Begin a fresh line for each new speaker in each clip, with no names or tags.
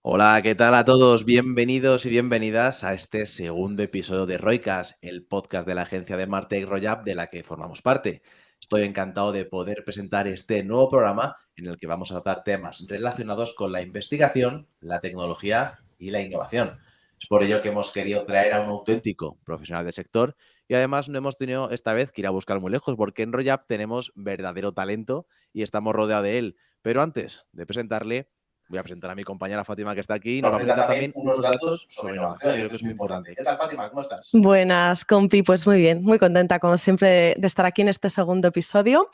Hola, ¿qué tal a todos? Bienvenidos y bienvenidas a este segundo episodio de Roicas, el podcast de la agencia de Martech Royap de la que formamos parte. Estoy encantado de poder presentar este nuevo programa en el que vamos a tratar temas relacionados con la investigación, la tecnología y la innovación. Es por ello que hemos querido traer a un auténtico profesional del sector y además no hemos tenido esta vez que ir a buscar muy lejos porque en Royap tenemos verdadero talento y estamos rodeados de él. Pero antes de presentarle, voy a presentar a mi compañera Fátima, que está aquí, y nos va a presentar también unos datos sobre innovación. Yo creo que es muy importante. ¿Qué tal, Fátima? ¿Cómo estás?
Buenas, compi, pues muy bien, muy contenta como siempre de estar aquí en este segundo episodio.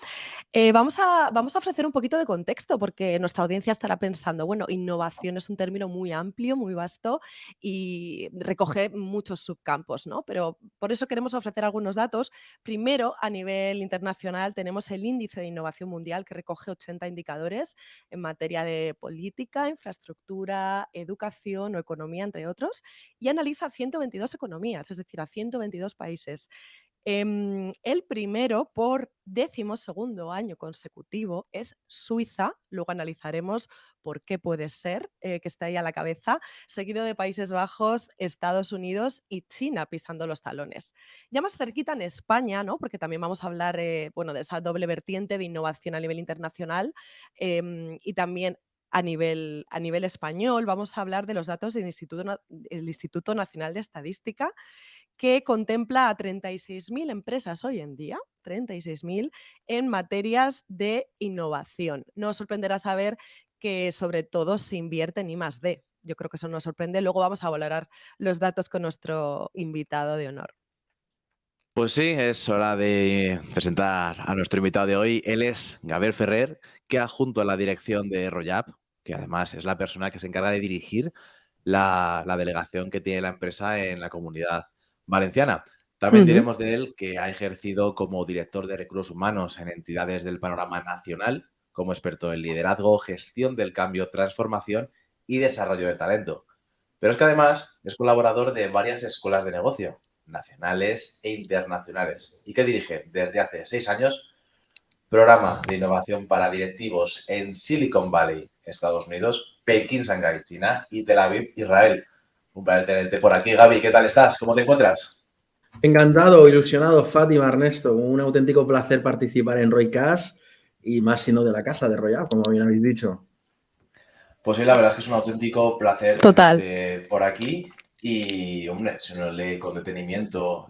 Vamos a ofrecer un poquito de contexto porque nuestra audiencia estará pensando, bueno, innovación es un término muy amplio, muy vasto y recoge muchos subcampos, ¿no? Pero por eso queremos ofrecer algunos datos. Primero, a nivel internacional, tenemos el Índice de Innovación Mundial que recoge 80 indicadores en materia de política, infraestructura, educación o economía, entre otros, y analiza 122 economías, es decir, a 122 países. El primero, por 12º año consecutivo, es Suiza. Luego analizaremos por qué puede ser que esté ahí a la cabeza, seguido de Países Bajos, Estados Unidos y China pisando los talones. Ya más cerquita en España, ¿no? Porque también vamos a hablar bueno, de esa doble vertiente de innovación a nivel internacional y también a nivel español. Vamos a hablar de los datos del Instituto Nacional de Estadística, que contempla a 36.000 empresas hoy en día, 36.000, en materias de innovación. No os sorprenderá saber que sobre todo se invierte en I+D. Yo creo que eso nos sorprende. Luego vamos a valorar los datos con nuestro invitado de honor.
Pues sí, es hora de presentar a nuestro invitado de hoy. Él es Gabriel Ferrer, que adjunto a la dirección de Royap, que además es la persona que se encarga de dirigir la delegación que tiene la empresa en la Comunidad Valenciana. También
Ujú.
diremos de él que ha ejercido como director de recursos humanos en entidades del panorama nacional, como experto en liderazgo, gestión del cambio, transformación y desarrollo de talento. Pero es que además es colaborador de varias escuelas de negocio, nacionales e internacionales, y que dirige desde hace 6 años programa de innovación para directivos en Silicon Valley, Estados Unidos, Pekín, Shanghái, China y Tel Aviv, Israel. Un placer tenerte por aquí, Gaby. ¿Qué tal estás? ¿Cómo te encuentras?
Encantado, ilusionado, Fátima, Ernesto. Un auténtico placer participar en Roycast y más siendo de la casa de Royal, como bien habéis dicho.
Pues sí, la verdad es que es un auténtico placer
Total.
tenerte por aquí y, hombre, si uno lee con detenimiento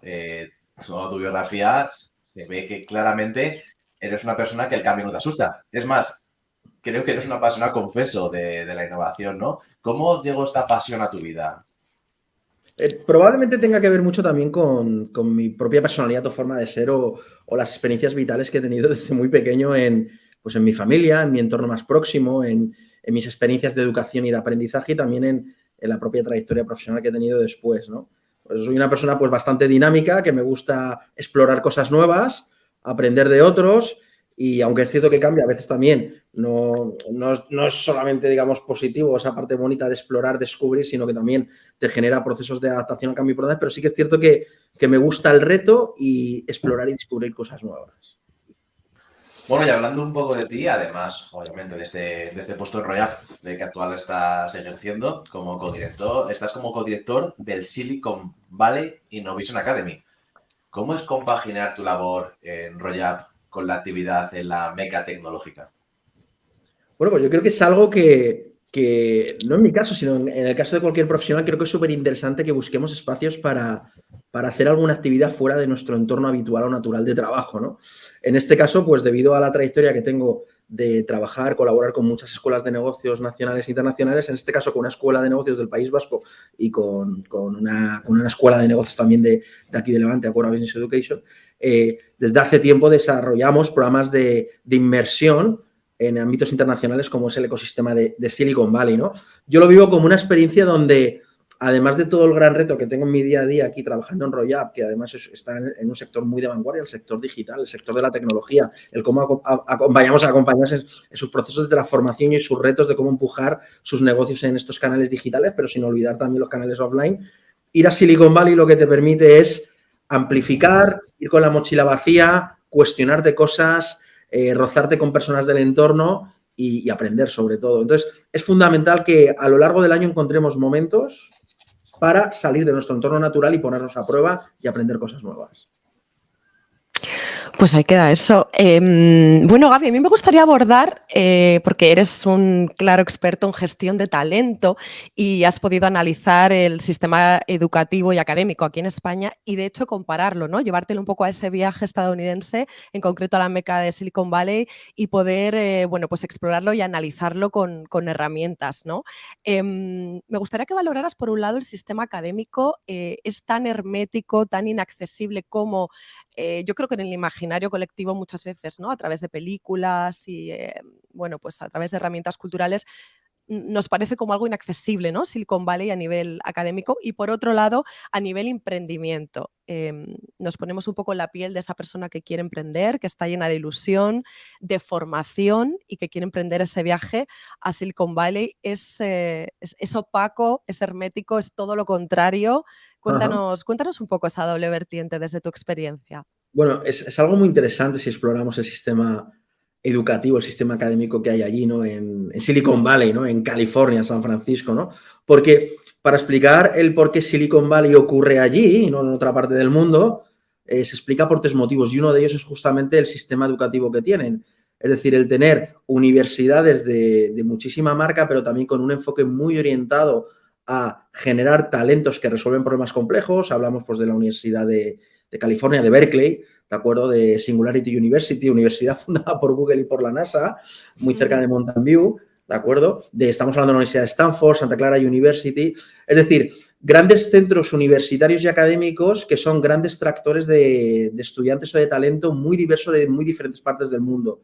toda tu biografía, se ve que claramente eres una persona que el cambio no te asusta. Es más, creo que eres una persona confeso de la innovación, ¿no? ¿Cómo llegó esta pasión a tu vida?
Probablemente tenga que ver mucho también con mi propia personalidad o forma de ser o las experiencias vitales que he tenido desde muy pequeño pues en mi familia, en mi entorno más próximo, en mis experiencias de educación y de aprendizaje y también en la propia trayectoria profesional que he tenido después, ¿no? Pues soy una persona pues bastante dinámica, que me gusta explorar cosas nuevas, aprender de otros y aunque es cierto que cambia a veces también, no es solamente, digamos, positivo esa parte bonita de explorar, descubrir, sino que también te genera procesos de adaptación al cambio importantes, pero sí que es cierto que me gusta el reto y explorar y descubrir cosas nuevas.
Bueno, y hablando un poco de ti, además, obviamente, de este puesto en Royal, de que actual estás ejerciendo como codirector, estás como codirector del Silicon Valley Innovation Academy. ¿Cómo es compaginar tu labor en Royal con la actividad en la meca tecnológica?
Bueno, pues yo creo que es algo que no en mi caso, sino en el caso de cualquier profesional, creo que es súper interesante que busquemos espacios para hacer alguna actividad fuera de nuestro entorno habitual o natural de trabajo, ¿no? En este caso, pues debido a la trayectoria que tengo de trabajar, colaborar con muchas escuelas de negocios nacionales e internacionales, en este caso con una escuela de negocios del País Vasco y con una escuela de negocios también de aquí de Levante, Acora Business Education, desde hace tiempo desarrollamos programas de inmersión en ámbitos internacionales como es el ecosistema de Silicon Valley, ¿no? Yo lo vivo como una experiencia donde, además de todo el gran reto que tengo en mi día a día aquí trabajando en Royap, que además está en un sector muy de vanguardia, el sector digital, el sector de la tecnología, el cómo acompañamos a compañías en sus procesos de transformación y sus retos de cómo empujar sus negocios en estos canales digitales, pero sin olvidar también los canales offline. Ir a Silicon Valley lo que te permite es amplificar, ir con la mochila vacía, cuestionarte cosas, rozarte con personas del entorno y aprender sobre todo. Entonces, es fundamental que a lo largo del año encontremos momentos para salir de nuestro entorno natural y ponernos a prueba y aprender cosas nuevas.
Pues ahí queda eso. Bueno, Gaby, a mí me gustaría abordar, porque eres un claro experto en gestión de talento y has podido analizar el sistema educativo y académico aquí en España y de hecho compararlo, ¿no? Llevártelo un poco a ese viaje estadounidense, en concreto a la meca de Silicon Valley y poder, bueno, pues explorarlo y analizarlo con herramientas, ¿no? Me gustaría que valoraras, por un lado, el sistema académico. ¿Es tan hermético, tan inaccesible como yo creo que en el imaginario colectivo muchas veces, ¿no? A través de películas y, bueno, pues a través de herramientas culturales, nos parece como algo inaccesible, ¿no? Silicon Valley a nivel académico y, por otro lado, a nivel emprendimiento. Nos ponemos un poco en la piel de esa persona que quiere emprender, que está llena de ilusión, de formación y que quiere emprender ese viaje a Silicon Valley. Es opaco, es hermético, es todo lo contrario.
Ajá.
Cuéntanos un poco esa doble vertiente desde tu experiencia.
Bueno, es algo muy interesante si exploramos el sistema educativo, el sistema académico que hay allí, ¿no? En Silicon Valley, ¿no? En California, San Francisco, ¿no? Porque para explicar el por qué Silicon Valley ocurre allí y no en otra parte del mundo, se explica por tres motivos y uno de ellos es justamente el sistema educativo que tienen. Es decir, el tener universidades de muchísima marca, pero también con un enfoque muy orientado a generar talentos que resuelven problemas complejos. Hablamos pues de la Universidad de California, de Berkeley, ¿de acuerdo? De Singularity University, universidad fundada por Google y por la NASA, muy cerca de Mountain View, ¿de acuerdo? Estamos hablando de la Universidad de Stanford, Santa Clara University, es decir, grandes centros universitarios y académicos que son grandes tractores de estudiantes o de talento muy diverso de muy diferentes partes del mundo.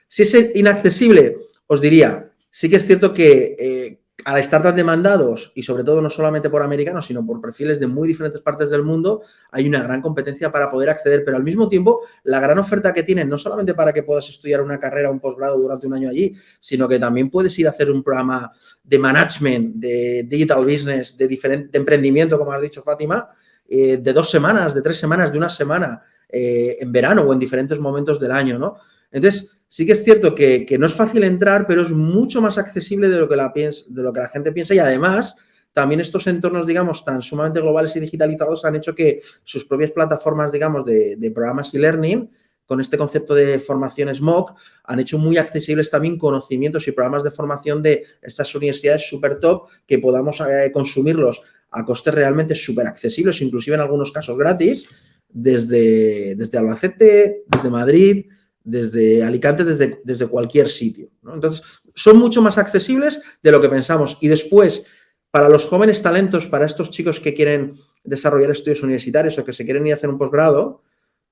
Si es inaccesible, os diría, sí que es cierto que al estar tan demandados y sobre todo no solamente por americanos, sino por perfiles de muy diferentes partes del mundo, hay una gran competencia para poder acceder, pero al mismo tiempo la gran oferta que tienen, no solamente para que puedas estudiar una carrera o un posgrado durante un año allí, sino que también puedes ir a hacer un programa de management, de digital business, de emprendimiento, como has dicho Fátima, de 2 semanas, de 3 semanas, de una semana, en verano o en diferentes momentos del año, ¿no? Entonces, sí que es cierto que no es fácil entrar, pero es mucho más accesible de lo que la gente piensa y además también estos entornos, digamos, tan sumamente globales y digitalizados han hecho que sus propias plataformas, digamos, de programas y learning, con este concepto de formación SMOOC, han hecho muy accesibles también conocimientos y programas de formación de estas universidades súper top que podamos consumirlos a costes realmente súper accesibles, inclusive en algunos casos gratis, desde Albacete, desde Madrid, desde Alicante, desde cualquier sitio, ¿no? Entonces, son mucho más accesibles de lo que pensamos. Y después, para los jóvenes talentos, para estos chicos que quieren desarrollar estudios universitarios o que se quieren ir a hacer un posgrado,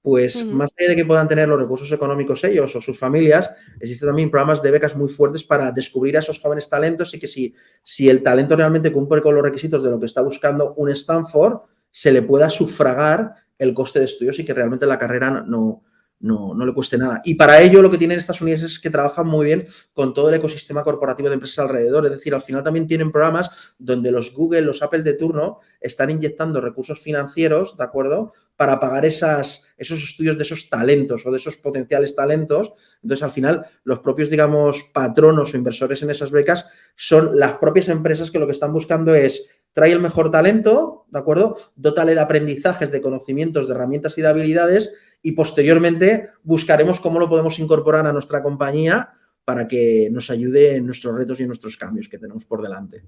pues más allá de que puedan tener los recursos económicos ellos o sus familias, existen también programas de becas muy fuertes para descubrir a esos jóvenes talentos y que si el talento realmente cumple con los requisitos de lo que está buscando un Stanford, se le pueda sufragar el coste de estudios y que realmente la carrera no le cueste nada. Y para ello lo que tienen estas universidades es que trabajan muy bien con todo el ecosistema corporativo de empresas alrededor. Es decir, al final también tienen programas donde los Google, los Apple de turno están inyectando recursos financieros, ¿de acuerdo?, para pagar esos estudios de esos talentos o de esos potenciales talentos. Entonces, al final, los propios, digamos, patronos o inversores en esas becas son las propias empresas que lo que están buscando es trae el mejor talento, ¿de acuerdo?, dótale de aprendizajes, de conocimientos, de herramientas y de habilidades y posteriormente buscaremos cómo lo podemos incorporar a nuestra compañía para que nos ayude en nuestros retos y en nuestros cambios que tenemos por delante.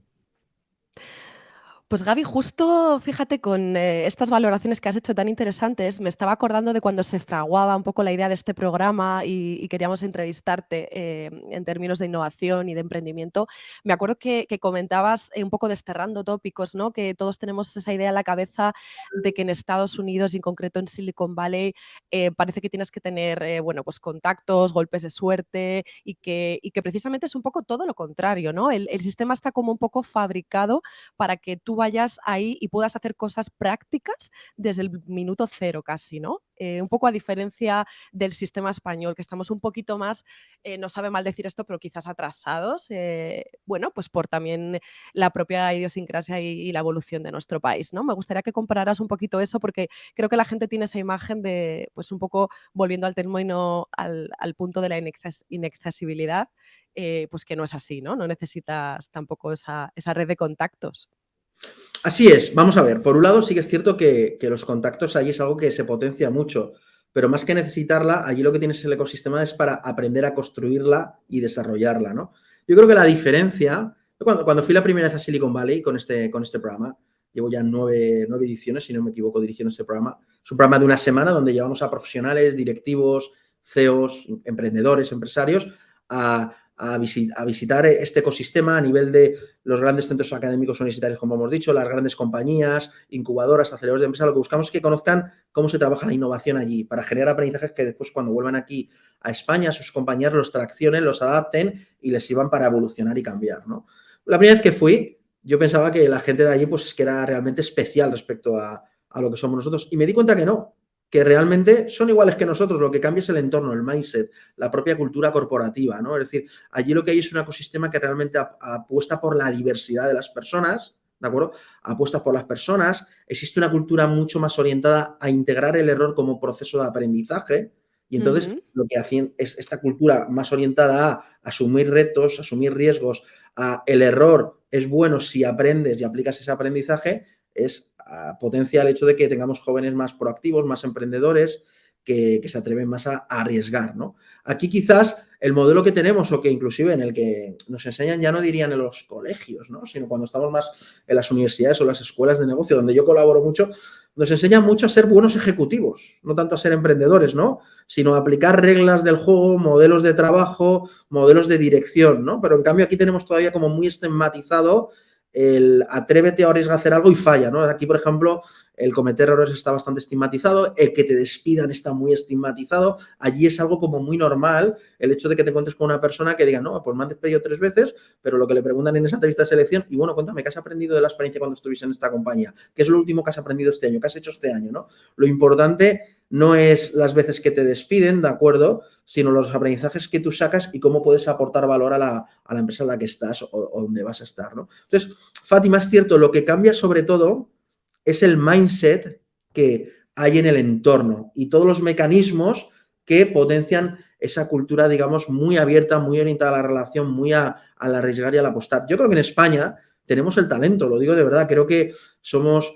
Pues Gaby, justo fíjate con estas valoraciones que has hecho tan interesantes, me estaba acordando de cuando se fraguaba un poco la idea de este programa y queríamos entrevistarte en términos de innovación y de emprendimiento. Me acuerdo que comentabas un poco desterrando tópicos, ¿no? Que todos tenemos esa idea en la cabeza de que en Estados Unidos y en concreto en Silicon Valley parece que tienes que tener bueno, pues contactos, golpes de suerte y que precisamente es un poco todo lo contrario, ¿no? El sistema está como un poco fabricado para que tú vayas ahí y puedas hacer cosas prácticas desde el minuto cero casi, ¿no? Un poco a diferencia del sistema español, que estamos un poquito más, no sabe mal decir esto, pero quizás atrasados, bueno, pues por también la propia idiosincrasia y la evolución de nuestro país, ¿no? Me gustaría que compararas un poquito eso porque creo que la gente tiene esa imagen de, pues un poco volviendo al término, al punto de la inaccesibilidad pues que no es así, ¿no? No necesitas tampoco esa red de contactos.
Así es, vamos a ver, por un lado sí que es cierto que los contactos allí es algo que se potencia mucho, pero más que necesitarla, allí lo que tienes el ecosistema es para aprender a construirla y desarrollarla, ¿no? Yo creo que la diferencia, cuando fui la primera vez a Silicon Valley con este programa, llevo ya 9 ediciones, si no me equivoco, dirigiendo este programa, es un programa de una semana donde llevamos a profesionales, directivos, CEOs, emprendedores, empresarios, a visitar este ecosistema a nivel de los grandes centros académicos universitarios, como hemos dicho, las grandes compañías, incubadoras, aceleradores de empresa. Lo que buscamos es que conozcan cómo se trabaja la innovación allí para generar aprendizajes que después, cuando vuelvan aquí a España, sus compañías los traccionen, los adapten y les sirvan para evolucionar y cambiar, ¿no? La primera vez que fui, yo pensaba que la gente de allí pues, es que era realmente especial respecto a lo que somos nosotros, y me di cuenta que no, que realmente son iguales que nosotros, lo que cambia es el entorno, el mindset, la propia cultura corporativa, ¿no? Es decir, allí lo que hay es un ecosistema que realmente apuesta por la diversidad de las personas, ¿de acuerdo? Apuesta por las personas, existe una cultura mucho más orientada a integrar el error como proceso de aprendizaje, y entonces lo que hacen es esta cultura más orientada a asumir retos, asumir riesgos, a el error es bueno si aprendes y aplicas ese aprendizaje, es potencia el hecho de que tengamos jóvenes más proactivos, más emprendedores, que se atreven más a arriesgar, ¿no? Aquí quizás el modelo que tenemos, o que inclusive en el que nos enseñan, ya no dirían en los colegios, ¿no? Sino cuando estamos más en las universidades o las escuelas de negocio, donde yo colaboro mucho, nos enseñan mucho a ser buenos ejecutivos, no tanto a ser emprendedores, ¿no? Sino a aplicar reglas del juego, modelos de trabajo, modelos de dirección, ¿no? Pero en cambio aquí tenemos todavía como muy estigmatizado el atrévete a arriesgar a hacer algo y falla, ¿no? Aquí, por ejemplo, el cometer errores está bastante estigmatizado, el que te despidan está muy estigmatizado, allí es algo como muy normal el hecho de que te encuentres con una persona que diga, no, pues me han despedido 3 veces, pero lo que le preguntan en esa entrevista de selección, y bueno, cuéntame, ¿qué has aprendido de la experiencia cuando estuviste en esta compañía? ¿Qué es lo último que has aprendido este año? ¿Qué has hecho este año, no? Lo importante no es las veces que te despiden, ¿de acuerdo?, sino los aprendizajes que tú sacas y cómo puedes aportar valor a la empresa en la que estás o donde vas a estar, ¿no? Entonces, Fátima, es cierto, lo que cambia sobre todo es el mindset que hay en el entorno y todos los mecanismos que potencian esa cultura, digamos, muy abierta, muy orientada a la relación, muy al arriesgar y al apostar. Yo creo que en España tenemos el talento, lo digo de verdad, creo que somos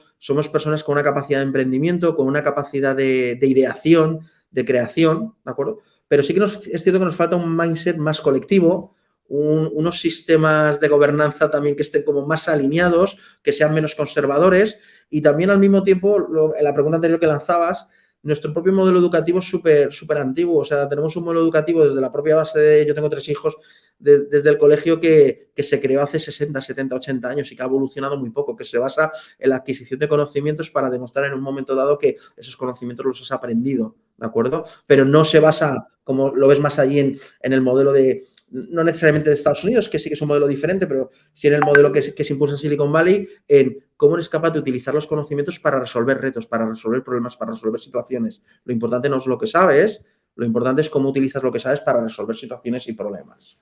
personas con una capacidad de emprendimiento, con una capacidad de ideación, de creación, ¿de acuerdo? Pero sí que es cierto que nos falta un mindset más colectivo, unos sistemas de gobernanza también que estén como más alineados, que sean menos conservadores, y también al mismo tiempo, en la pregunta anterior que lanzabas, nuestro propio modelo educativo es súper antiguo. O sea, tenemos un modelo educativo desde la propia base de, yo tengo 3 hijos, desde el colegio que se creó hace 60, 70, 80 años y que ha evolucionado muy poco, que se basa en la adquisición de conocimientos para demostrar en un momento dado que esos conocimientos los has aprendido, ¿de acuerdo? Pero no se basa, como lo ves más allí, en el modelo de, no necesariamente de Estados Unidos, que sí que es un modelo diferente, pero sí en el modelo que se impulsa en Silicon Valley, en cómo eres capaz de utilizar los conocimientos para resolver retos, para resolver problemas, para resolver situaciones. Lo importante no es lo que sabes, lo importante es cómo utilizas lo que sabes para resolver situaciones y problemas.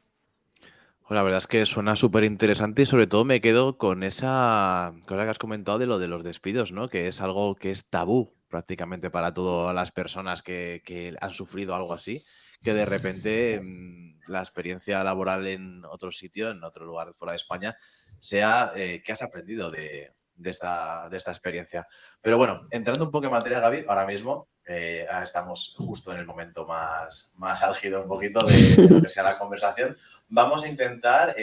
La verdad es que suena súper interesante y sobre todo me quedo con esa cosa que has comentado de lo de los despidos, ¿no? Que es algo que es tabú prácticamente para todas las personas que han sufrido algo así, que de repente la experiencia laboral en otro sitio, en otro lugar fuera de España, sea ¿qué has aprendido de esta experiencia? Pero bueno, entrando un poco en materia, Gaby, ahora mismo estamos justo en el momento más álgido un poquito de lo que sea la conversación. Vamos a intentar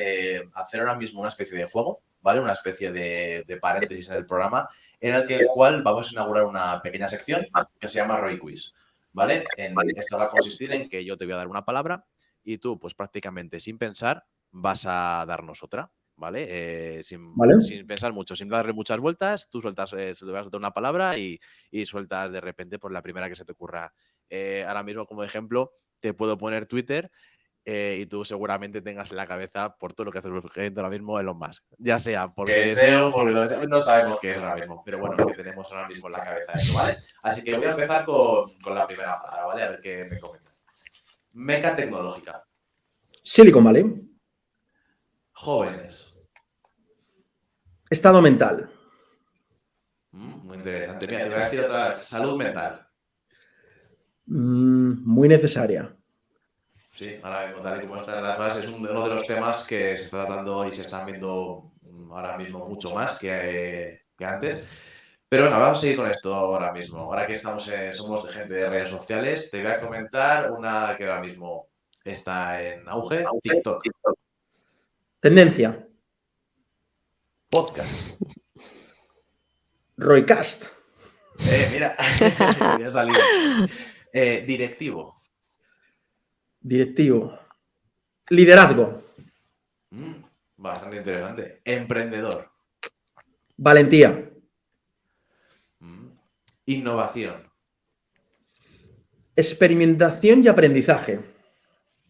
hacer ahora mismo una especie de juego, ¿vale? Una especie de paréntesis en el programa, en el cual vamos a inaugurar una pequeña sección que se llama Roy Quiz, ¿vale? Esto va a consistir en que yo te voy a dar una palabra y tú, pues prácticamente sin pensar, vas a darnos otra, ¿vale?
¿Vale?
Sin pensar mucho, sin darle muchas vueltas, tú sueltas, te vas a soltar una palabra y sueltas de repente por la primera que se te ocurra. Ahora mismo, como ejemplo, te puedo poner Twitter. Y tú seguramente tengas en la cabeza por todo lo que hace urgente ahora mismo Elon Musk. Ya sea porque es CEO, porque no sabemos qué es ahora mismo, pero bueno, lo que tenemos ahora mismo en la cabeza es eso, ¿vale? Así que voy a empezar con la primera palabra, ¿vale? A ver qué me comentas. Meca tecnológica.
Silicon Valley.
Jóvenes.
Estado mental.
Muy interesante. Mira, te voy a decir otra vez. Salud mental.
Muy necesaria.
Sí, ahora mismo, tal y como están las cosas, es uno de los temas que se está tratando y se están viendo ahora mismo mucho más que antes. Pero venga, vamos a seguir con esto ahora mismo. Ahora que somos de gente de redes sociales, te voy a comentar una que ahora mismo está en auge, TikTok.
Tendencia.
Podcast.
Roycast.
Mira, me ha salido. Directivo.
Directivo. Liderazgo.
Bastante interesante. Emprendedor.
Valentía.
Innovación.
Experimentación y aprendizaje.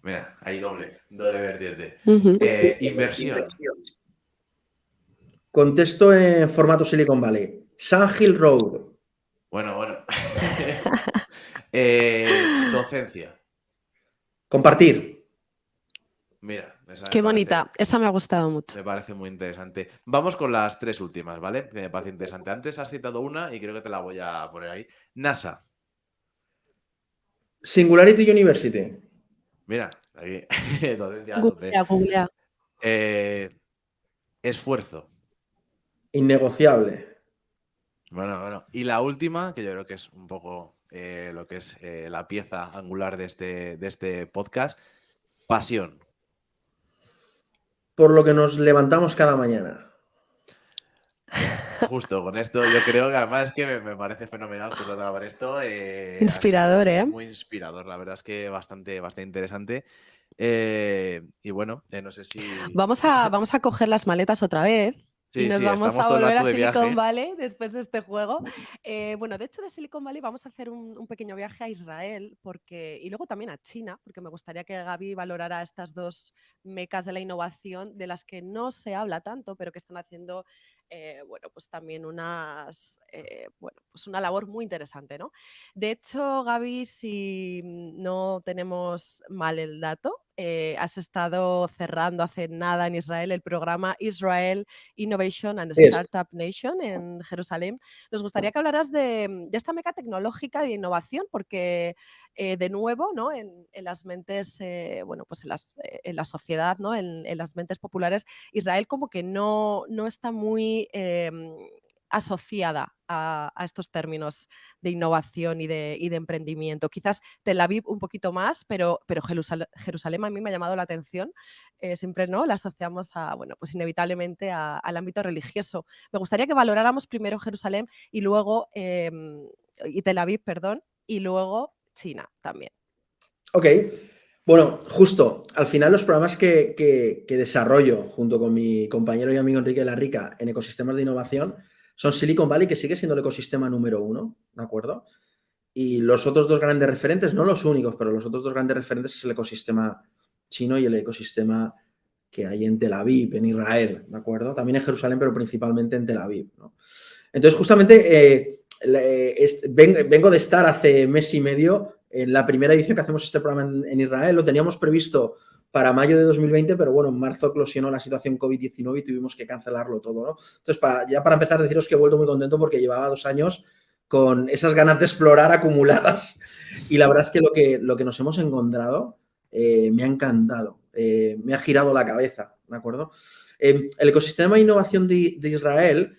Mira, hay doble vertiente. Inversión.
Contexto en formato Silicon Valley. Sun Hill Road.
Bueno. Docencia.
Compartir.
Mira, esa
Qué
me
bonita,
parece,
esa me ha gustado mucho.
me parece muy interesante. Vamos con las tres últimas, ¿vale? Que me parece interesante. Antes has citado una y creo que te la voy a poner ahí. NASA.
Singularity University.
Mira, aquí. Docencia a tope.
Googlea.
Esfuerzo.
Innegociable.
Bueno. Y la última, que yo creo que es un poco lo que es la pieza angular de este podcast, pasión.
Por lo que nos levantamos cada mañana.
Justo, con esto yo creo que además es que me parece fenomenal justo acabar esto.
Inspirador,
ha sido
¿eh?
muy inspirador, la verdad es que bastante interesante. Y bueno, no sé si...
Vamos a coger las maletas otra vez. Y nos vamos
estamos
a
todo el
volver
rato
a
de
Silicon
viaje.
Valley después de este juego. Bueno, de hecho, de Silicon Valley vamos a hacer un pequeño viaje a Israel y luego también a China, porque me gustaría que Gaby valorara estas dos mecas de la innovación de las que no se habla tanto, pero que están haciendo pues también pues una labor muy interesante, ¿no? De hecho, Gaby, si no tenemos mal el dato, has estado cerrando hace nada en Israel el programa Israel Innovation and Startup Nation en Jerusalén. Nos gustaría que hablaras de esta meca tecnológica de innovación, porque de nuevo, ¿no? en las mentes, pues en la sociedad, ¿no? en las mentes populares, Israel como que no está muy asociada a estos términos de innovación y de emprendimiento. Quizás Tel Aviv un poquito más, pero Jerusalén a mí me ha llamado la atención. Siempre no la asociamos pues inevitablemente al ámbito religioso. Me gustaría que valoráramos primero Jerusalén y luego y Tel Aviv, perdón, y luego China también.
Ok. Bueno, justo, al final los programas que desarrollo junto con mi compañero y amigo Enrique Larrica en ecosistemas de innovación son Silicon Valley, que sigue siendo el ecosistema número 1, ¿de acuerdo? Y los otros dos grandes referentes, no los únicos, pero los otros dos grandes referentes es el ecosistema chino y el ecosistema que hay en Tel Aviv, en Israel, ¿de acuerdo? También en Jerusalén, pero principalmente en Tel Aviv, ¿no? Entonces, justamente vengo de estar hace mes y medio en la primera edición que hacemos este programa en Israel. Lo teníamos previsto para mayo de 2020, pero bueno, en marzo eclosionó la situación COVID-19 y tuvimos que cancelarlo todo, ¿no? Entonces, para empezar, deciros que he vuelto muy contento porque llevaba 2 años con esas ganas de explorar acumuladas y la verdad es que lo que nos hemos encontrado me ha encantado, me ha girado la cabeza, ¿de acuerdo? El ecosistema de innovación de Israel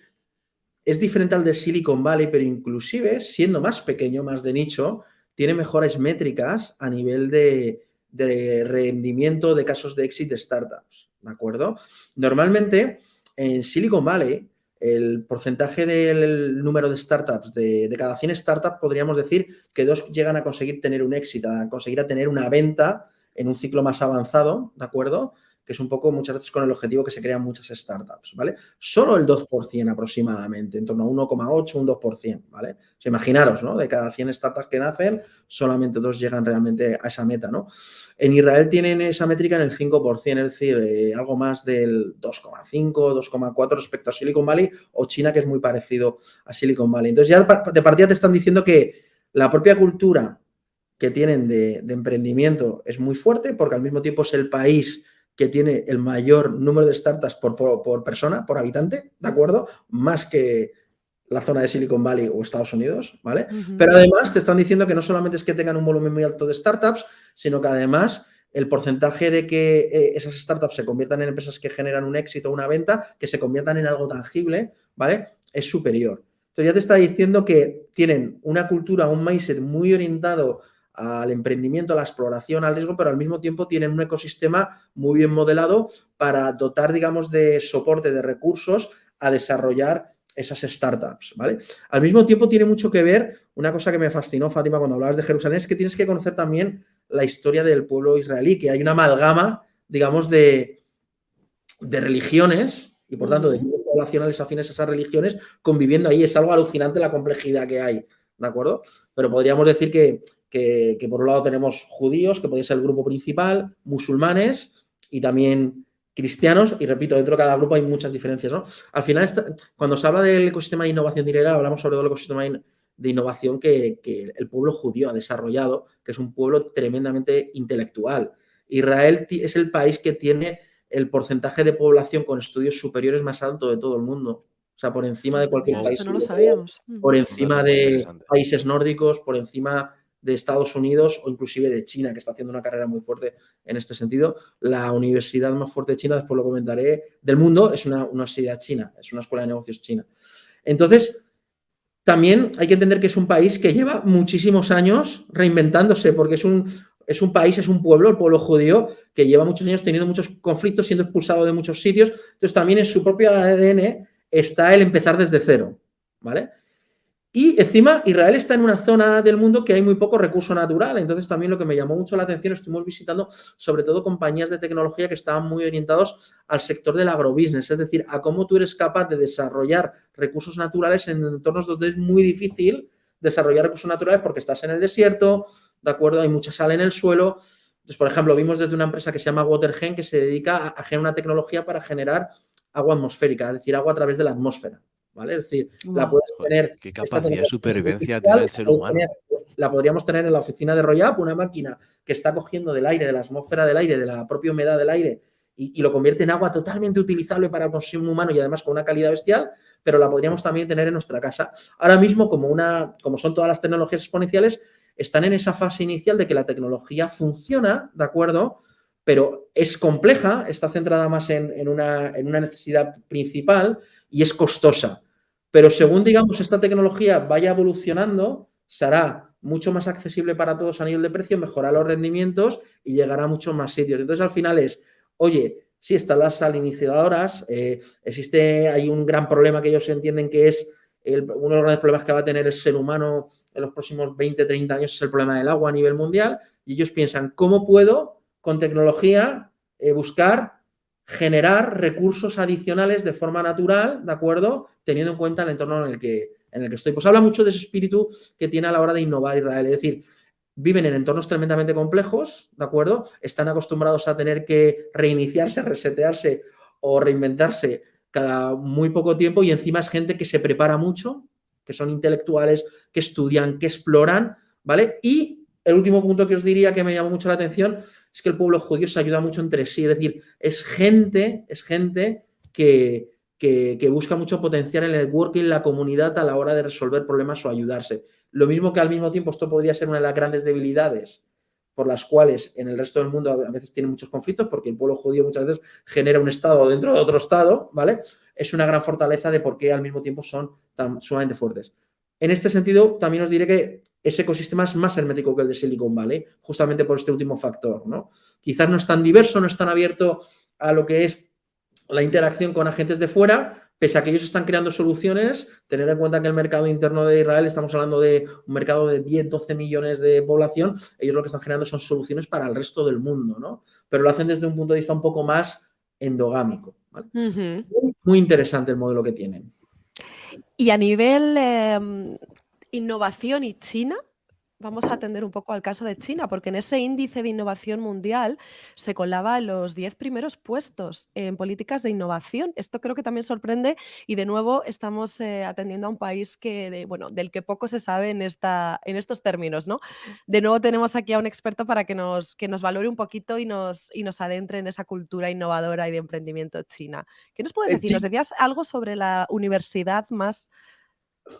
es diferente al de Silicon Valley, pero inclusive siendo más pequeño, más de nicho, tiene mejores métricas a nivel de rendimiento de casos de éxito de startups, ¿de acuerdo? Normalmente en Silicon Valley el porcentaje del número de startups, de cada 100 startups, podríamos decir que 2 llegan a conseguir tener un éxito, a conseguir tener una venta en un ciclo más avanzado, ¿de acuerdo? Que es un poco muchas veces con el objetivo que se crean muchas startups, ¿vale? Solo el 2% aproximadamente, en torno a 1,8, un 2%, ¿vale? O sea, imaginaros, ¿no? De cada 100 startups que nacen, solamente 2 llegan realmente a esa meta, ¿no? En Israel tienen esa métrica en el 5%, es decir, algo más del 2,5, 2,4 respecto a Silicon Valley o China, que es muy parecido a Silicon Valley. Entonces ya de partida te están diciendo que la propia cultura que tienen de emprendimiento es muy fuerte, porque al mismo tiempo es el país que tiene el mayor número de startups por persona, por habitante, ¿de acuerdo? Más que la zona de Silicon Valley o Estados Unidos, ¿vale? Pero además te están diciendo que no solamente es que tengan un volumen muy alto de startups, sino que además el porcentaje de que esas startups se conviertan en empresas que generan un éxito, una venta, que se conviertan en algo tangible, ¿vale? Es superior. Entonces ya te está diciendo que tienen una cultura, un mindset muy orientado al emprendimiento, a la exploración, al riesgo, pero al mismo tiempo tienen un ecosistema muy bien modelado para dotar, digamos, de soporte, de recursos a desarrollar esas startups, ¿vale? Al mismo tiempo tiene mucho que ver, una cosa que me fascinó, Fátima, cuando hablabas de Jerusalén, es que tienes que conocer también la historia del pueblo israelí, que hay una amalgama, digamos, de religiones y, por tanto, de grupos poblacionales afines a esas religiones conviviendo ahí. Es algo alucinante la complejidad que hay, ¿de acuerdo? Pero podríamos decir que por un lado tenemos judíos, que podría ser el grupo principal, musulmanes y también cristianos, y repito, dentro de cada grupo hay muchas diferencias, ¿no? Al final, cuando se habla del ecosistema de innovación de Israel, hablamos sobre todo del ecosistema de innovación que el pueblo judío ha desarrollado, que es un pueblo tremendamente intelectual. Israel es el país que tiene el porcentaje de población con estudios superiores más alto de todo el mundo. O sea, por encima de cualquier país.
No lo sabíamos.
Por encima de países nórdicos, por encima de Estados Unidos o inclusive de China, que está haciendo una carrera muy fuerte en este sentido. La universidad más fuerte de China, después lo comentaré, del mundo, es una universidad china, es una escuela de negocios china. Entonces, también hay que entender que es un país que lleva muchísimos años reinventándose, porque es un país, es un pueblo, el pueblo judío, que lleva muchos años teniendo muchos conflictos, siendo expulsado de muchos sitios. Entonces, también en su propio ADN está el empezar desde cero, ¿vale? Y encima Israel está en una zona del mundo que hay muy poco recurso natural. Entonces también lo que me llamó mucho la atención, estuvimos visitando sobre todo compañías de tecnología que estaban muy orientados al sector del agrobusiness, es decir, a cómo tú eres capaz de desarrollar recursos naturales en entornos donde es muy difícil desarrollar recursos naturales porque estás en el desierto, ¿de acuerdo? Hay mucha sal en el suelo. Entonces, por ejemplo, vimos desde una empresa que se llama Watergen que se dedica a generar una tecnología para generar agua atmosférica, es decir, agua a través de la atmósfera. ¿Vale? Es decir, la puedes tener.
Qué capacidad de supervivencia tiene el ser humano.
La podríamos tener en la oficina de Royap, una máquina que está cogiendo del aire, de la atmósfera del aire, de la propia humedad del aire y lo convierte en agua totalmente utilizable para el consumo humano y además con una calidad bestial, pero la podríamos también tener en nuestra casa. Ahora mismo, como son todas las tecnologías exponenciales, están en esa fase inicial de que la tecnología funciona, ¿de acuerdo? Pero es compleja, está centrada más en una necesidad principal y es costosa. Pero según, digamos, esta tecnología vaya evolucionando, será mucho más accesible para todos a nivel de precio, mejorará los rendimientos y llegará a muchos más sitios. Entonces, al final es, oye, sí, están las salinizadoras, hay un gran problema que ellos entienden que es uno de los grandes problemas que va a tener el ser humano en los próximos 20, 30 años es el problema del agua a nivel mundial y ellos piensan, ¿cómo puedo con tecnología buscar generar recursos adicionales de forma natural, ¿de acuerdo? Teniendo en cuenta el entorno en el que estoy. Pues habla mucho de ese espíritu que tiene a la hora de innovar Israel, es decir, viven en entornos tremendamente complejos, ¿de acuerdo? Están acostumbrados a tener que reiniciarse, resetearse o reinventarse cada muy poco tiempo y encima es gente que se prepara mucho, que son intelectuales, que estudian, que exploran, ¿vale? Y el último punto que os diría que me llamó mucho la atención es que el pueblo judío se ayuda mucho entre sí, es decir, es gente que busca mucho potenciar el networking, la comunidad a la hora de resolver problemas o ayudarse. Lo mismo que al mismo tiempo esto podría ser una de las grandes debilidades por las cuales en el resto del mundo a veces tiene muchos conflictos, porque el pueblo judío muchas veces genera un estado dentro de otro estado, ¿vale? Es una gran fortaleza de por qué al mismo tiempo son tan sumamente fuertes. En este sentido, también os diré que ese ecosistema es más hermético que el de Silicon Valley, justamente por este último factor, ¿no? Quizás no es tan diverso, no es tan abierto a lo que es la interacción con agentes de fuera, pese a que ellos están creando soluciones, tener en cuenta que el mercado interno de Israel, estamos hablando de un mercado de 10, 12 millones de población, ellos lo que están generando son soluciones para el resto del mundo, ¿no? Pero lo hacen desde un punto de vista un poco más endogámico, ¿vale? Muy interesante el modelo que tienen.
Y a nivel innovación y China, vamos a atender un poco al caso de China, porque en ese índice de innovación mundial se colaba en los 10 primeros puestos en políticas de innovación. Esto creo que también sorprende y de nuevo estamos atendiendo a un país del que poco se sabe en estos términos, ¿no? De nuevo tenemos aquí a un experto para que nos valore un poquito y nos adentre en esa cultura innovadora y de emprendimiento china. ¿Qué nos puedes decir?
Sí.
¿Nos decías algo sobre la universidad más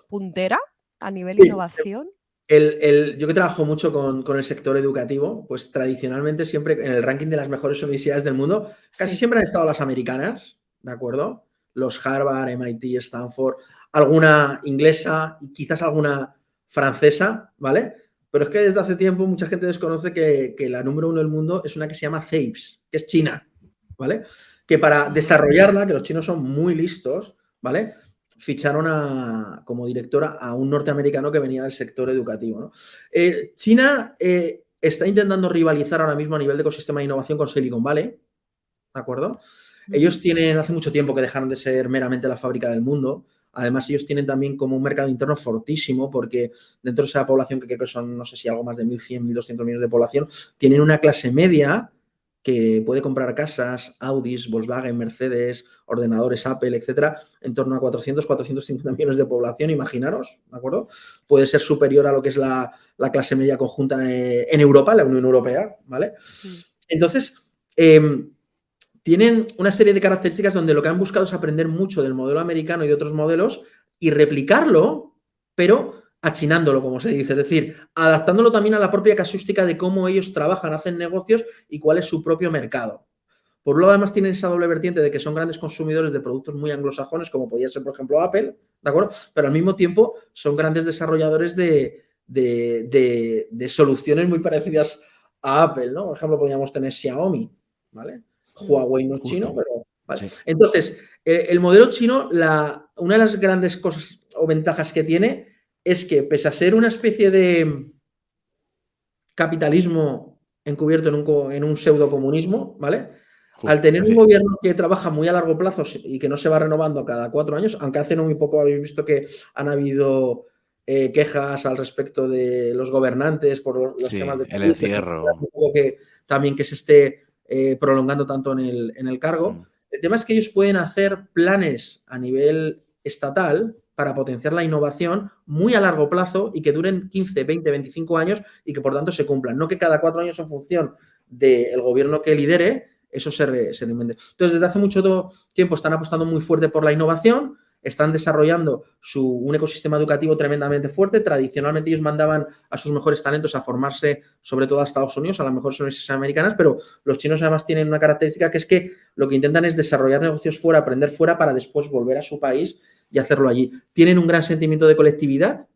puntera a nivel
Sí.
innovación?
Yo que trabajo mucho con el sector educativo, pues tradicionalmente siempre en el ranking de las mejores universidades del mundo, casi
Sí.
siempre han estado las americanas, ¿de acuerdo? Los Harvard, MIT, Stanford, alguna inglesa y quizás alguna francesa, ¿vale? Pero es que desde hace tiempo mucha gente desconoce que la número 1 del mundo es una que se llama CEIBS, que es China, ¿vale? Que para desarrollarla, que los chinos son muy listos, ¿vale? Ficharon como directora a un norteamericano que venía del sector educativo, ¿no? China está intentando rivalizar ahora mismo a nivel de ecosistema de innovación con Silicon Valley, ¿de acuerdo? Ellos tienen, hace mucho tiempo que dejaron de ser meramente la fábrica del mundo. Además, ellos tienen también como un mercado interno fortísimo porque dentro de esa población, que creo que son, no sé si algo más de 1.100, 1.200 millones de población, tienen una clase media que puede comprar casas, Audis, Volkswagen, Mercedes, ordenadores Apple, etcétera, en torno a 400, 450 millones de población, imaginaros, ¿de acuerdo? Puede ser superior a lo que es la clase media conjunta en Europa, la Unión Europea, ¿vale? Entonces, tienen una serie de características donde lo que han buscado es aprender mucho del modelo americano y de otros modelos y replicarlo, pero achinándolo, como se dice, es decir, adaptándolo también a la propia casuística de cómo ellos trabajan, hacen negocios y cuál es su propio mercado. Por un lado, además, tienen esa doble vertiente de que son grandes consumidores de productos muy anglosajones, como podría ser, por ejemplo, Apple, ¿de acuerdo? Pero al mismo tiempo son grandes desarrolladores de soluciones muy parecidas a Apple, ¿no? Por ejemplo, podríamos tener Xiaomi, ¿vale? Huawei no es chino, pero ¿vale? Sí. Entonces, el modelo chino, una de las grandes cosas o ventajas que tiene es que, pese a ser una especie de capitalismo encubierto en un pseudocomunismo, ¿vale? Al tener un gobierno que trabaja muy a largo plazo y que no se va renovando cada 4 años, aunque hace no muy poco habéis visto que han habido quejas al respecto de los gobernantes por los temas de
el encierro.
Que también que se esté prolongando tanto en el cargo. El tema es que ellos pueden hacer planes a nivel estatal para potenciar la innovación muy a largo plazo y que duren 15, 20, 25 años y que por tanto se cumplan. No que cada 4 años en función del gobierno que lidere, eso se reinvente. Entonces, desde hace mucho tiempo están apostando muy fuerte por la innovación, están desarrollando un ecosistema educativo tremendamente fuerte. Tradicionalmente ellos mandaban a sus mejores talentos a formarse, sobre todo a Estados Unidos, a las mejores universidades americanas, pero los chinos además tienen una característica que es que lo que intentan es desarrollar negocios fuera, aprender fuera para después volver a su país y hacerlo allí. Tienen un gran sentimiento de colectividad,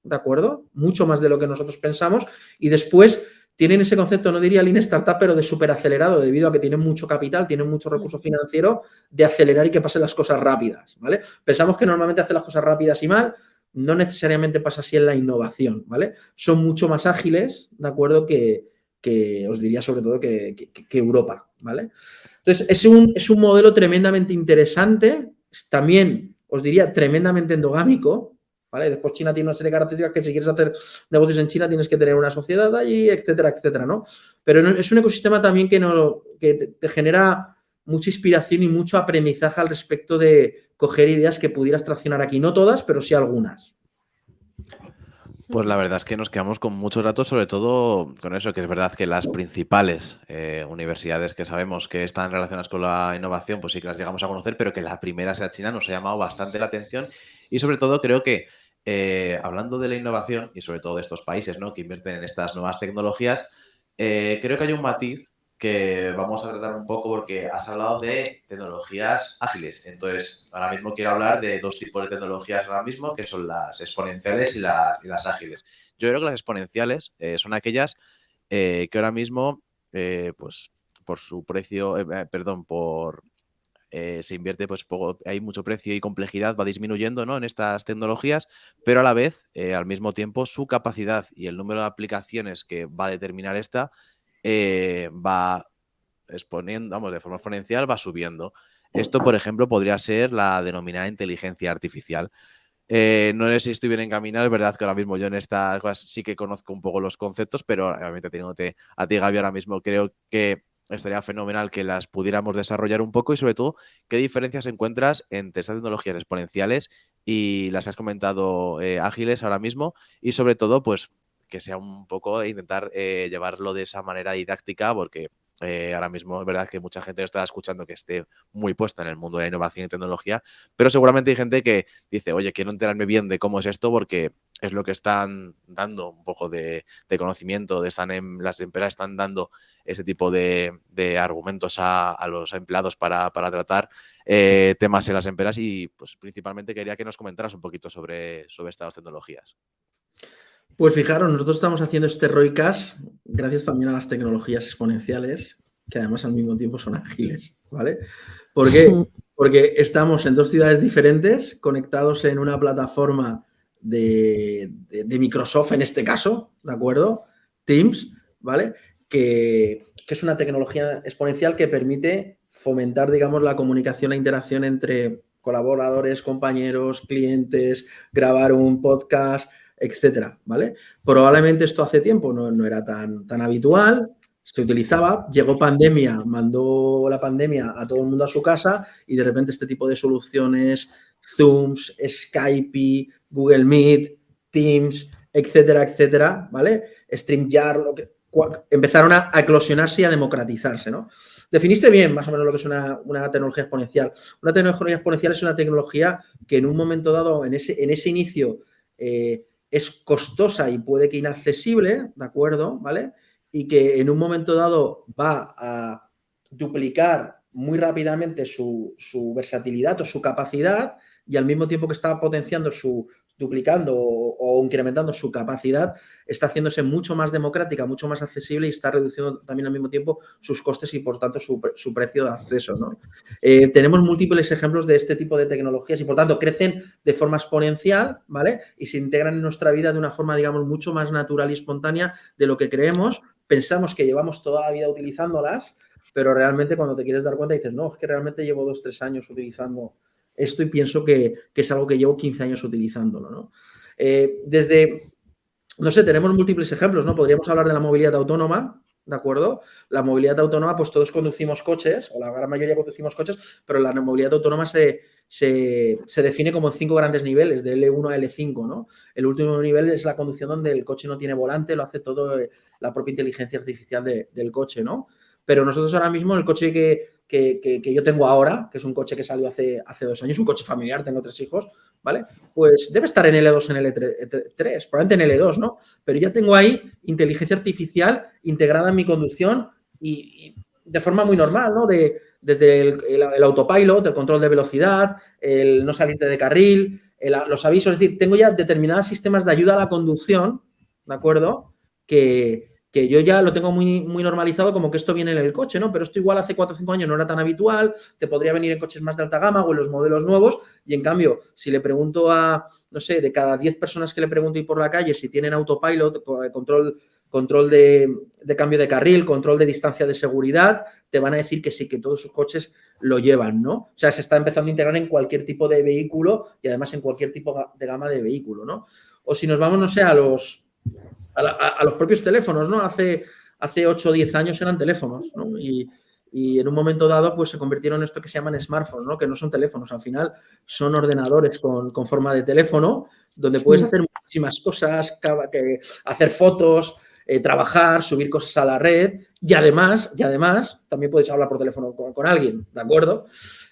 ¿de acuerdo? Mucho más de lo que nosotros pensamos y después tienen ese concepto, no diría lean startup, pero de superacelerado, debido a que tienen mucho capital, tienen mucho recurso financiero, de acelerar y que pasen las cosas rápidas, ¿vale? Pensamos que normalmente hacer las cosas rápidas y mal, no necesariamente pasa así en la innovación, ¿vale? Son mucho más ágiles, ¿de acuerdo? Que os diría sobre todo que Europa, ¿vale? Entonces, es un modelo tremendamente interesante, también os diría tremendamente endogámico, ¿vale? Después China tiene una serie de características que si quieres hacer negocios en China tienes que tener una sociedad allí, etcétera, etcétera, ¿no? Pero es un ecosistema también que te genera mucha inspiración y mucho aprendizaje al respecto de coger ideas que pudieras traccionar aquí. No todas, pero sí algunas.
Pues la verdad es que nos quedamos con muchos datos, sobre todo con eso, que es verdad que las principales universidades que sabemos que están relacionadas con la innovación, pues sí que las llegamos a conocer, pero que la primera sea China nos ha llamado bastante la atención y sobre todo creo que hablando de la innovación y sobre todo de estos países, ¿no?, que invierten en estas nuevas tecnologías, creo que hay un matiz que vamos a tratar un poco porque has hablado de tecnologías ágiles. Entonces, ahora mismo quiero hablar de dos tipos de tecnologías ahora mismo, que son las exponenciales y las ágiles. Yo creo que las exponenciales son aquellas que ahora mismo, pues, por su precio, se invierte, pues hay mucho precio y complejidad, va disminuyendo, ¿no?, en estas tecnologías, pero a la vez, al mismo tiempo, su capacidad y el número de aplicaciones que va a determinar esta va exponiendo, vamos, de forma exponencial va subiendo. Esto, por ejemplo, podría ser la denominada inteligencia artificial. No sé si estoy bien encaminado, es verdad que ahora mismo yo en estas cosas sí que conozco un poco los conceptos, pero obviamente teniéndote a ti, Gaby, ahora mismo creo que estaría fenomenal que las pudiéramos desarrollar un poco y sobre todo, ¿qué diferencias encuentras entre estas tecnologías exponenciales y las que has comentado ágiles ahora mismo? Y sobre todo, pues que sea un poco intentar llevarlo de esa manera didáctica, porque ahora mismo es verdad que mucha gente está escuchando que esté muy puesta en el mundo de la innovación y tecnología, pero seguramente hay gente que dice, oye, quiero enterarme bien de cómo es esto porque es lo que están dando un poco de conocimiento, las empresas están dando ese tipo de argumentos a los empleados para tratar temas en las empresas y pues principalmente quería que nos comentaras un poquito sobre estas tecnologías.
Pues fijaros, nosotros estamos haciendo este Roicast gracias también a las tecnologías exponenciales, que además al mismo tiempo son ágiles, ¿vale? ¿Por qué? Porque estamos en 2 ciudades diferentes, conectados en una plataforma de Microsoft en este caso, ¿de acuerdo? Teams, ¿vale? Que es una tecnología exponencial que permite fomentar, digamos, la comunicación, la interacción entre colaboradores, compañeros, clientes, grabar un podcast, etcétera, ¿vale? Probablemente esto hace tiempo no era tan habitual, se utilizaba, llegó pandemia, mandó la pandemia a todo el mundo a su casa y de repente este tipo de soluciones, Zooms, Skype, Google Meet, Teams, etcétera, etcétera, ¿vale? StreamYard, empezaron a eclosionarse y a democratizarse, ¿no? Definiste bien más o menos lo que es una tecnología exponencial. Una tecnología exponencial es una tecnología que en un momento dado, en ese inicio, es costosa y puede que inaccesible, ¿de acuerdo? ¿Vale? Y que en un momento dado va a duplicar muy rápidamente su versatilidad o su capacidad y al mismo tiempo que está potenciando duplicando o incrementando su capacidad, está haciéndose mucho más democrática, mucho más accesible y está reduciendo también al mismo tiempo sus costes y por tanto su precio de acceso, ¿no? Tenemos múltiples ejemplos de este tipo de tecnologías y por tanto crecen de forma exponencial, ¿vale? Y se integran en nuestra vida de una forma, digamos, mucho más natural y espontánea de lo que creemos. Pensamos que llevamos toda la vida utilizándolas, pero realmente cuando te quieres dar cuenta dices, no, es que realmente llevo 2 o 3 años utilizando esto y pienso que es algo que llevo 15 años utilizándolo, ¿no? No sé, tenemos múltiples ejemplos, ¿no? Podríamos hablar de la movilidad autónoma, ¿de acuerdo? La movilidad autónoma, pues todos conducimos coches, o la gran mayoría conducimos coches, pero la movilidad autónoma se define como en 5 grandes niveles, de L1 a L5, ¿no? El último nivel es la conducción donde el coche no tiene volante, lo hace todo la propia inteligencia artificial del coche, ¿no? Pero nosotros ahora mismo, el coche que yo tengo ahora, que es un coche que salió hace 2 años, un coche familiar, tengo 3 hijos, ¿vale? Pues debe estar en L2, en L3, probablemente en L2, ¿no? Pero ya tengo ahí inteligencia artificial integrada en mi conducción y de forma muy normal, ¿no? Desde el autopilot, el control de velocidad, el no salirte de carril, los avisos, es decir, tengo ya determinados sistemas de ayuda a la conducción, ¿de acuerdo? Que yo ya lo tengo muy, muy normalizado como que esto viene en el coche, ¿no? Pero esto igual hace 4 o 5 años no era tan habitual, te podría venir en coches más de alta gama o en los modelos nuevos y en cambio, si le pregunto no sé, de cada 10 personas que le pregunto ir por la calle si tienen autopilot, control de cambio de carril, control de distancia de seguridad, te van a decir que sí, que todos sus coches lo llevan, ¿no? O sea, se está empezando a integrar en cualquier tipo de vehículo y además en cualquier tipo de gama de vehículo, ¿no? O si nos vamos, no sé, a los propios teléfonos, ¿no? Hace 8 o 10 años eran teléfonos, ¿no? Y en un momento dado, pues se convirtieron en esto que se llaman smartphones, ¿no? Que no son teléfonos, al final son ordenadores con forma de teléfono, donde puedes hacer muchísimas cosas, hacer fotos, trabajar, subir cosas a la red y además también puedes hablar por teléfono con alguien, ¿de acuerdo?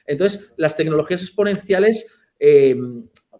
Entonces, las tecnologías exponenciales,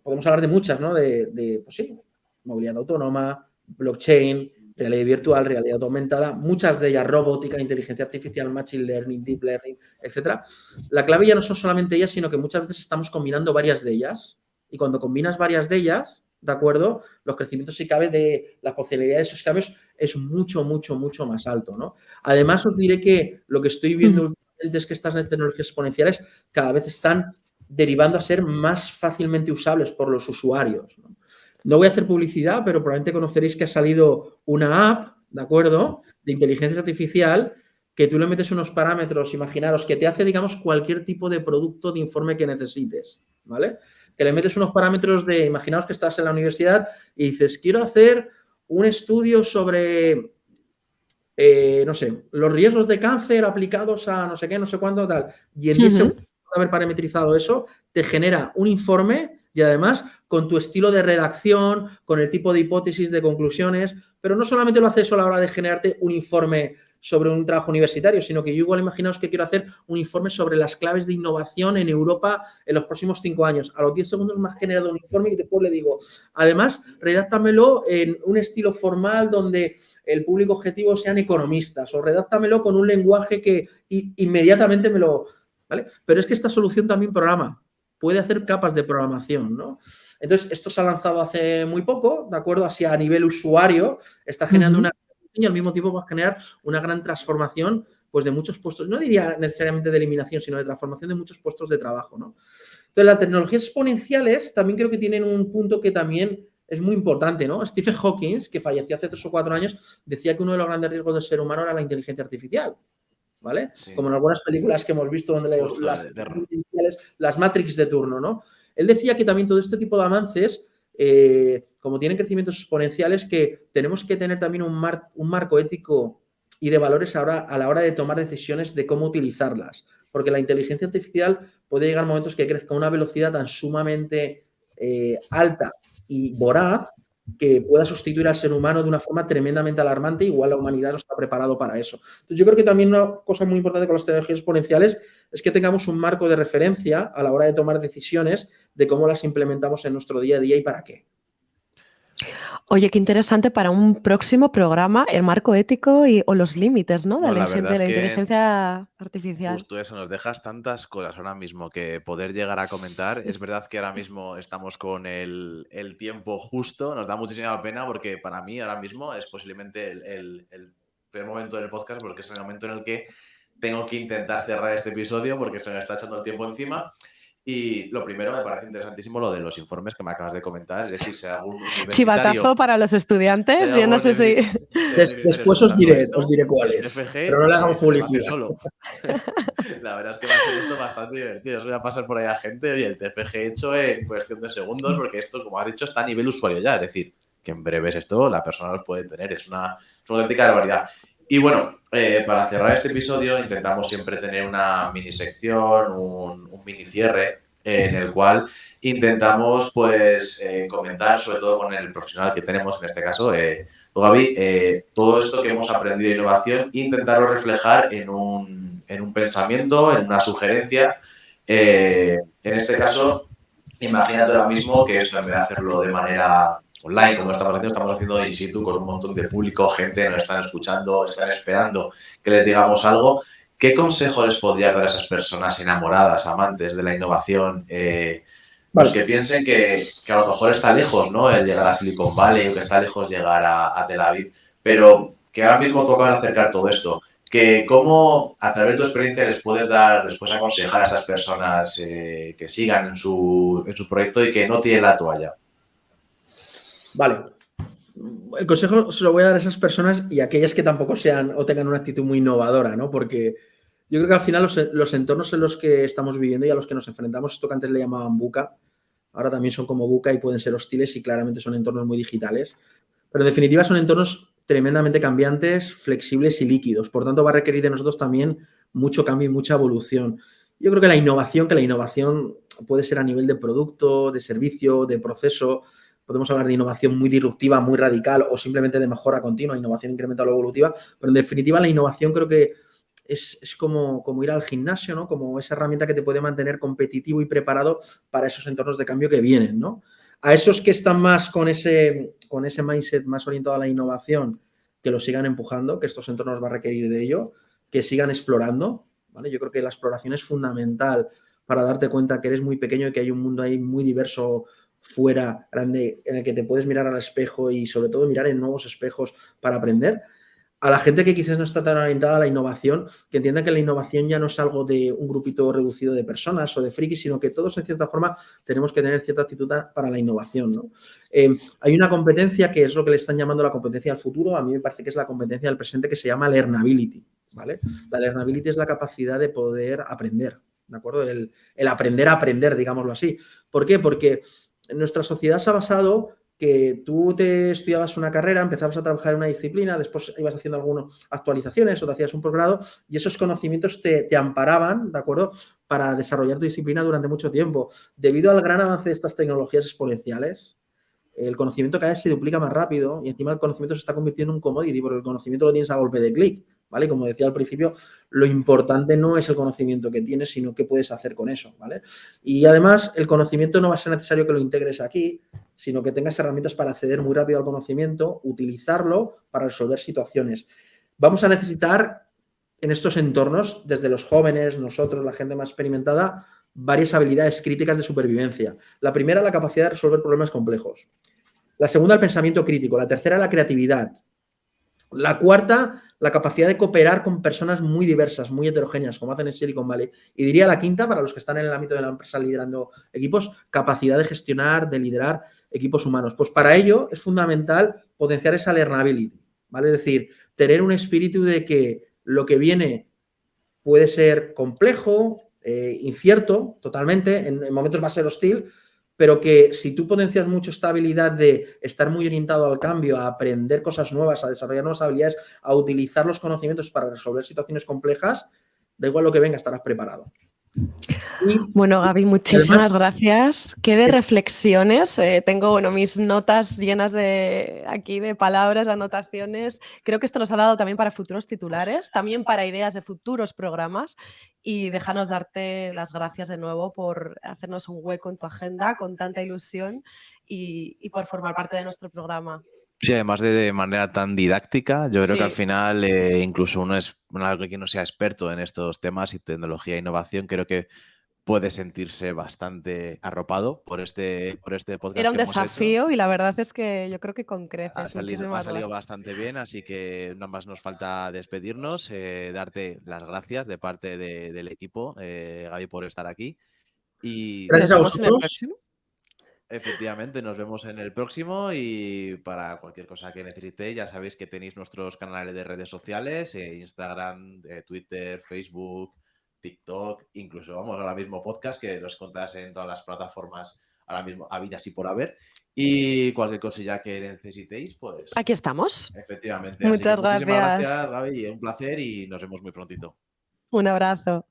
podemos hablar de muchas, ¿no? Pues sí, movilidad autónoma, blockchain, realidad virtual, realidad aumentada, muchas de ellas robótica, inteligencia artificial, machine learning, deep learning, etcétera. La clave ya no son solamente ellas, sino que muchas veces estamos combinando varias de ellas y cuando combinas varias de ellas, ¿de acuerdo? Los crecimientos, si cabe, de la posibilidad de esos cambios es mucho, mucho, mucho más alto, ¿no? Además, os diré que lo que estoy viendo últimamente es que estas tecnologías exponenciales cada vez están derivando a ser más fácilmente usables por los usuarios, ¿no? No voy a hacer publicidad, pero probablemente conoceréis que ha salido una app, ¿de acuerdo?, de inteligencia artificial que tú le metes unos parámetros, imaginaros, que te hace, digamos, cualquier tipo de producto de informe que necesites, ¿vale? Que le metes unos parámetros imaginaos que estás en la universidad y dices, quiero hacer un estudio sobre, no sé, los riesgos de cáncer aplicados a no sé qué, no sé cuándo, tal. Y en 10 segundos de haber parametrizado eso, te genera un informe y además con tu estilo de redacción, con el tipo de hipótesis, de conclusiones, pero no solamente lo hace eso a la hora de generarte un informe sobre un trabajo universitario, sino que yo igual imaginaos que quiero hacer un informe sobre las claves de innovación en Europa en los próximos 5 años. A los 10 segundos me ha generado un informe y después le digo, además, redáctamelo en un estilo formal donde el público objetivo sean economistas, o redáctamelo con un lenguaje que inmediatamente me lo... ¿vale? Pero es que esta solución también programa, puede hacer capas de programación, ¿no? Entonces, esto se ha lanzado hace muy poco, ¿de acuerdo? Así a nivel usuario, está generando una... y al mismo tiempo va a generar una gran transformación pues, de muchos puestos, no diría necesariamente de eliminación, sino de transformación de muchos puestos de trabajo, ¿no? Entonces, las tecnologías exponenciales también creo que tienen un punto que también es muy importante, ¿no? Stephen Hawking, que falleció hace 3 o 4 años, decía que uno de los grandes riesgos del ser humano era la inteligencia artificial, ¿vale?
Sí.
Como en algunas películas que hemos visto donde las Matrix de turno, ¿no? Él decía que también todo este tipo de avances, como tienen crecimientos exponenciales, que tenemos que tener también un marco ético y de valores ahora a la hora de tomar decisiones de cómo utilizarlas. Porque la inteligencia artificial puede llegar a momentos que crezca a una velocidad tan sumamente alta y voraz que pueda sustituir al ser humano de una forma tremendamente alarmante. Igual la humanidad no está preparado para eso. Entonces, yo creo que también una cosa muy importante con las tecnologías exponenciales es que tengamos un marco de referencia a la hora de tomar decisiones de cómo las implementamos en nuestro día a día y para qué.
Oye, qué interesante para un próximo programa el marco ético o los límites, ¿no? De la inteligencia artificial.
Justo eso, nos dejas tantas cosas ahora mismo que poder llegar a comentar. Es verdad que ahora mismo estamos con el tiempo justo, nos da muchísima pena porque para mí ahora mismo es posiblemente el peor momento del podcast porque es el momento en el que tengo que intentar cerrar este episodio porque se me está echando el tiempo encima. Y lo primero, me parece interesantísimo lo de los informes que me acabas de comentar. Es decir, si algún universitario...
Chivatazo para los estudiantes, yo no sé si...
Después os diré cuál es,
FG,
pero no le hagamos publicidad.
Solo. La verdad es que va a ser esto bastante divertido. Os voy a pasar por ahí a gente, oye, el TFG hecho en cuestión de segundos, porque esto, como has dicho, está a nivel usuario ya. Es decir, que en breves esto la persona lo puede tener. Es una auténtica barbaridad. Y bueno, para cerrar este episodio intentamos siempre tener una mini sección, un mini cierre en el cual intentamos pues comentar, sobre todo con el profesional que tenemos en este caso, Gaby, todo esto que hemos aprendido de innovación, intentarlo reflejar en un pensamiento, en una sugerencia. En este caso, imagínate ahora mismo que esto en vez de hacerlo de manera online, como estamos haciendo in situ con un montón de público, gente nos están escuchando, están esperando que les digamos algo. ¿Qué consejo les podrías dar a esas personas enamoradas, amantes de la innovación, pues que piensen que a lo mejor está lejos, ¿no? El llegar a Silicon Valley o que está lejos llegar a Tel Aviv, pero que ahora mismo van a acercar todo esto? Que cómo a través de tu experiencia les puedes aconsejar a estas personas que sigan en su proyecto y que no tiren la toalla.
Vale. El consejo se lo voy a dar a esas personas y a aquellas que tampoco sean o tengan una actitud muy innovadora, ¿no? Porque yo creo que al final los entornos en los que estamos viviendo y a los que nos enfrentamos, esto que antes le llamaban buca, ahora también son como buca y pueden ser hostiles y claramente son entornos muy digitales. Pero en definitiva son entornos tremendamente cambiantes, flexibles y líquidos. Por tanto, va a requerir de nosotros también mucho cambio y mucha evolución. Yo creo que la innovación puede ser a nivel de producto, de servicio, de proceso. Podemos hablar de innovación muy disruptiva, muy radical o simplemente de mejora continua, innovación incremental o evolutiva. Pero en definitiva la innovación creo que es como ir al gimnasio, ¿no? Como esa herramienta que te puede mantener competitivo y preparado para esos entornos de cambio que vienen, ¿no? A esos que están más con ese mindset más orientado a la innovación, que lo sigan empujando, que estos entornos va a requerir de ello, que sigan explorando, ¿vale? Yo creo que la exploración es fundamental para darte cuenta que eres muy pequeño y que hay un mundo ahí muy diverso fuera, grande, en el que te puedes mirar al espejo y sobre todo mirar en nuevos espejos para aprender. A la gente que quizás no está tan orientada a la innovación, que entienda que la innovación ya no es algo de un grupito reducido de personas o de frikis, sino que todos en cierta forma tenemos que tener cierta actitud para la innovación, ¿no? Hay una competencia que es lo que le están llamando la competencia del futuro, a mí me parece que es la competencia del presente, que se llama learnability, ¿vale? La learnability es la capacidad de poder aprender, ¿de acuerdo? El aprender a aprender, digámoslo así. ¿Por qué? Porque nuestra sociedad se ha basado que tú te estudiabas una carrera, empezabas a trabajar en una disciplina, después ibas haciendo algunas actualizaciones o te hacías un posgrado y esos conocimientos te amparaban, ¿de acuerdo?, para desarrollar tu disciplina durante mucho tiempo. Debido al gran avance de estas tecnologías exponenciales, el conocimiento cada vez se duplica más rápido y encima el conocimiento se está convirtiendo en un commodity porque el conocimiento lo tienes a golpe de clic. ¿vale? Como decía al principio, lo importante no es el conocimiento que tienes, sino qué puedes hacer con eso, ¿vale? Y además, el conocimiento no va a ser necesario que lo integres aquí, sino que tengas herramientas para acceder muy rápido al conocimiento, utilizarlo para resolver situaciones. Vamos a necesitar en estos entornos, desde los jóvenes, nosotros, la gente más experimentada, varias habilidades críticas de supervivencia. La primera, la capacidad de resolver problemas complejos. La segunda, el pensamiento crítico. La tercera, la creatividad. La cuarta, la capacidad de cooperar con personas muy diversas, muy heterogéneas, como hacen en Silicon Valley. Y diría la quinta, para los que están en el ámbito de la empresa liderando equipos, capacidad de gestionar, de liderar equipos humanos. Pues para ello es fundamental potenciar esa learnability, ¿vale? Es decir, tener un espíritu de que lo que viene puede ser complejo, incierto totalmente, en momentos va a ser hostil, pero que si tú potencias mucho esta habilidad de estar muy orientado al cambio, a aprender cosas nuevas, a desarrollar nuevas habilidades, a utilizar los conocimientos para resolver situaciones complejas, da igual lo que venga, estarás preparado.
Bueno, Gaby, muchísimas gracias. Qué de reflexiones. Tengo mis notas llenas de palabras, anotaciones. Creo que esto nos ha dado también para futuros titulares, también para ideas de futuros programas. Y déjanos darte las gracias de nuevo por hacernos un hueco en tu agenda con tanta ilusión y por formar parte de nuestro programa.
Sí, además de manera tan didáctica, yo creo que al final incluso uno es algo que no sea experto en estos temas y tecnología e innovación, creo que puede sentirse bastante arropado por este podcast.
Era un desafío y la verdad es que yo creo que con creces.
Ha salido bastante bien, así que nada más nos falta despedirnos, darte las gracias de parte del equipo, Gaby, por estar aquí. Y
gracias a vosotros.
Efectivamente, nos vemos en el próximo y para cualquier cosa que necesitéis, ya sabéis que tenéis nuestros canales de redes sociales, Instagram, Twitter, Facebook, TikTok, incluso ahora mismo podcast que los encontrás en todas las plataformas ahora mismo habidas y por haber. Y cualquier cosilla que necesitéis, pues...
Aquí estamos.
Efectivamente.
Muchas gracias.
Muchísimas gracias, Gaby, un placer y nos vemos muy prontito.
Un abrazo.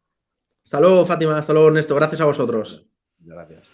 Hasta luego, Fátima. Hasta luego, Ernesto. Gracias a vosotros.
Muchas gracias.